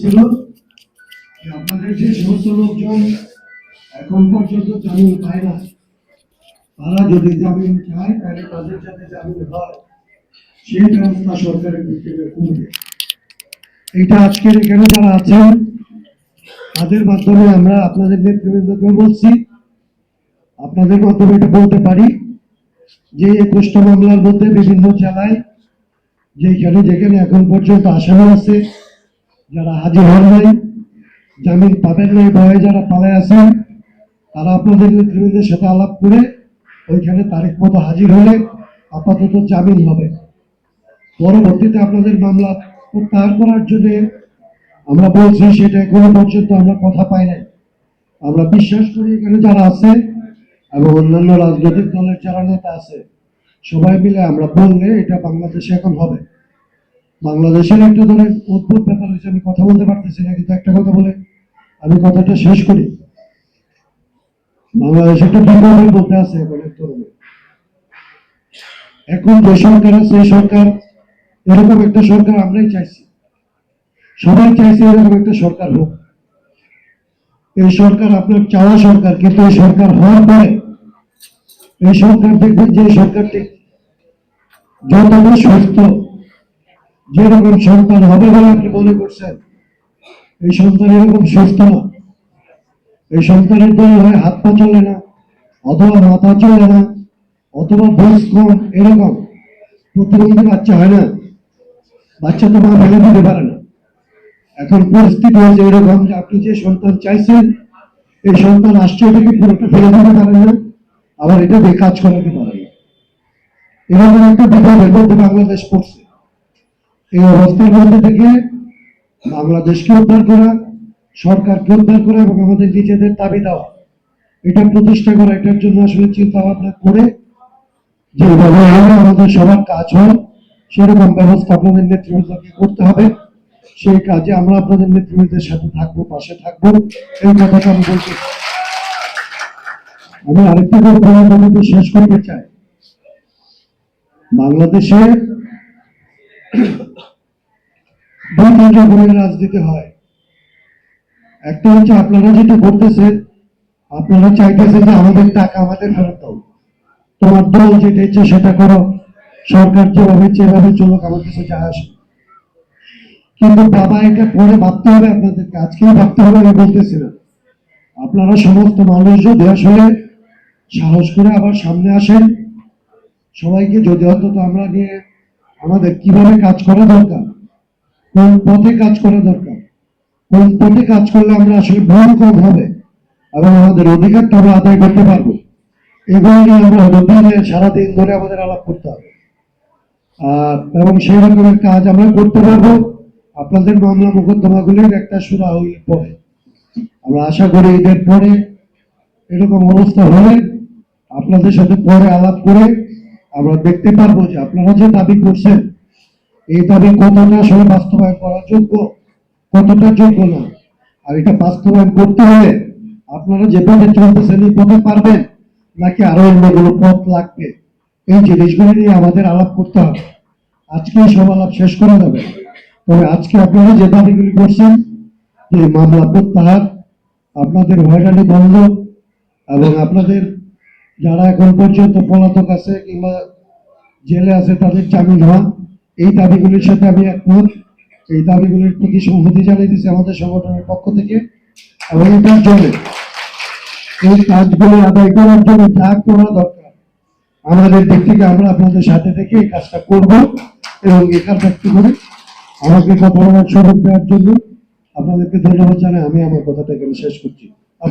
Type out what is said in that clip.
ছিল আপনাদের যে সমস্ত লোকজন এখন পর্যন্ত জামিন পায় না, তারা যদি জামিন চায় তাহলে তাদের যাতে জামিন হয় সেই ব্যবস্থা সরকারের দিক থেকে করবে। এটা আজকের এখানে যারা আছেন তাদের মাধ্যমে আমরা আপনাদের নেতৃবৃন্দকে বলছি, আপনাদের মাধ্যমে এটা বলতে পারি যে 21টা মামলার মধ্যে বিভিন্ন জেলায় যেখানে এখন পর্যন্ত আসামি আছে, যারা হাজির হন নাই, জামিন পাবেন নাই ভয়ে যারা পালায় আছেন, তারা আপনাদের নেতৃবৃন্দের সাথে আলাপ করে ওইখানে তারিখ মতো হাজির হলে আপাতত জামিন হবে। পরবর্তীতে আপনাদের মামলা প্রত্যাহার করার জন্য আমরা বলছি, সেটা এখনো পর্যন্ত আমরা কথা পাই নাই। আমরা বিশ্বাস করি এখানে যারা আছে এবং অন্যান্য রাজনৈতিক দলের যারা নেতা আছে সবাই মিলে আমরা বললে এটা বাংলাদেশে এখন হবে। বাংলাদেশের একটা ধরনের অদ্ভুত ব্যাপার হয়েছে, আমি কথা বলতে পারতেছি না, কিন্তু একটা কথা বলে আমি কথাটা শেষ করি। বাংলাদেশ একটা বিপদের মধ্যে আছে এখন এক ধরনের। এখন যে সরকার আছে এই সরকার, এরকম একটা সরকার আমরাই চাইছি, সবাই চাইছে এরকম একটা সরকার হোক। এই সরকার আপনার চাওয়া সরকার, কিন্তু এই সরকার হওয়ার পরে এই সরকার দেখবেন যে সরকারটি যতটা সুস্থ, যেরকম সন্তান হবে বলে আপনি মনে করছেন, এই সন্তান এরকম সুস্থ না। এই সন্তানের দ্বারা হয় হাত পা চলে না, অথবা মাথা চলে না, অথবা বয়স কম, এরকম প্রতিবন্ধী বাচ্চা হয় না, বাচ্চা তো মা ফেলে দিতে পারে না। এখন পরিস্থিতি হয়েছে এরকম যে আপনি যে সন্তান চাইছেন এই সন্তান আসছে, এটাকে পুরোটা ফেলে দিতে পারেন না, আবার এটা দিয়ে কাজ করাতে পারেন না। এরকম একটা বিপদের মধ্যে বাংলাদেশ পড়ছে। এই অবস্থার মধ্যে থেকে বাংলাদেশকে উদ্ধার করা, সরকারকে উদ্ধার করা এবং আমাদের নিজেদের দাবি দেওয়া, এটা প্রতিষ্ঠা করা, এটার জন্য আসলে চিন্তা ভাবনা করে যেভাবে আমাদের সবার কাজ হয় সেরকম ব্যবস্থা আপনাদের নেতৃবৃন্দকে করতে হবে। সেই কাজে আমরা আপনাদের নেতৃবৃন্দের সাথে থাকবো, পাশে থাকবো, এই কথাটা আমি বলতে। আমি আরেকটা কথা শেষ করতে চাই। বাংলাদেশে দুই তিন রকমের রাজনীতি হয়। একটা হচ্ছে আপনারা যেটা করতেছেন, আপনারা চাইতেছেন যে আমাদের টাকা আমাদের ফেরত দাও, তোমার দল যেটা ইচ্ছে সেটা করো, সরকার যেভাবে যেভাবে চলুক, আমার কিছু যায় আসে। কিন্তু বাবা, এটা পরে ভাবতে হবে আপনাদেরকে, আজকেই ভাবতে হবে আমি বলতেছি না। আপনারা সমস্ত মানুষ যদি আসলে সাহস করে আবার সামনে আসেন, সবাইকে যদি অন্তত আমরা নিয়ে আমাদের কিভাবে কাজ করা দরকার, কোন পথে কাজ করা দরকার, কোন পথে কাজ করলে আমরা আসলে ভুল কম হবে এবং আমাদের অধিকারটা আমরা আদায় করতে পারবো, এগুলো নিয়ে আমরা দিনে সারাদিন ধরে আমাদের আলাপ করতে হবে। এবং সেই রকমের কাজ আমরা করতে পারবো আপনাদের মামলা মোকদ্দমাগুলির একটা সুরা হইলে পরে। আমরা আশা করি ঈদের পরে এরকম অবস্থা হলে আপনাদের সাথে পরে আলাপ করে আমরা দেখতে পারবো যে আপনারা যে দাবি করছেন এই দাবি কতটা আসলে বাস্তবায়ন করার যোগ্য, কতটা যোগ্য না। আর এটা বাস্তবায়ন করতে হলে আপনারা যে পথে চলতেছেন এই পথে পারবেন নাকি আরো অন্যগুলো পথ লাগবে, এই জিনিসগুলি নিয়ে আমাদের আলাপ করতে হবে। আজকে সব আলাপ শেষ করা যাবে, তবে আজকে আপনারা যে দাবিগুলি করছেন, যে মামলা প্রত্যাহার, আপনাদের হয়রানি বন্ধ, এবং আপনাদের যারা এখন পর্যন্ত পলাতক আছে কিংবা জেলে আছে তাদের জামিন হওয়া, এই দাবিগুলির সাথে আমি একমত। এই দাবিগুলির প্রতি সম্মতি জানিয়ে দিচ্ছি আমাদের সংগঠনের পক্ষ থেকে। এবং এটার জন্য এই কাজগুলো আদায় করার জন্য যা করা দরকার আমাদের দিক থেকে আমরা আপনাদের সাথে থেকে এই কাজটা করব। এবং এখান ব্যক্ত করে আমাকে কথা বলার সুযোগ দেওয়ার জন্য আপনাদেরকে ধন্যবাদ জানাই। আমি আমার কথাটা এখানে শেষ করছি।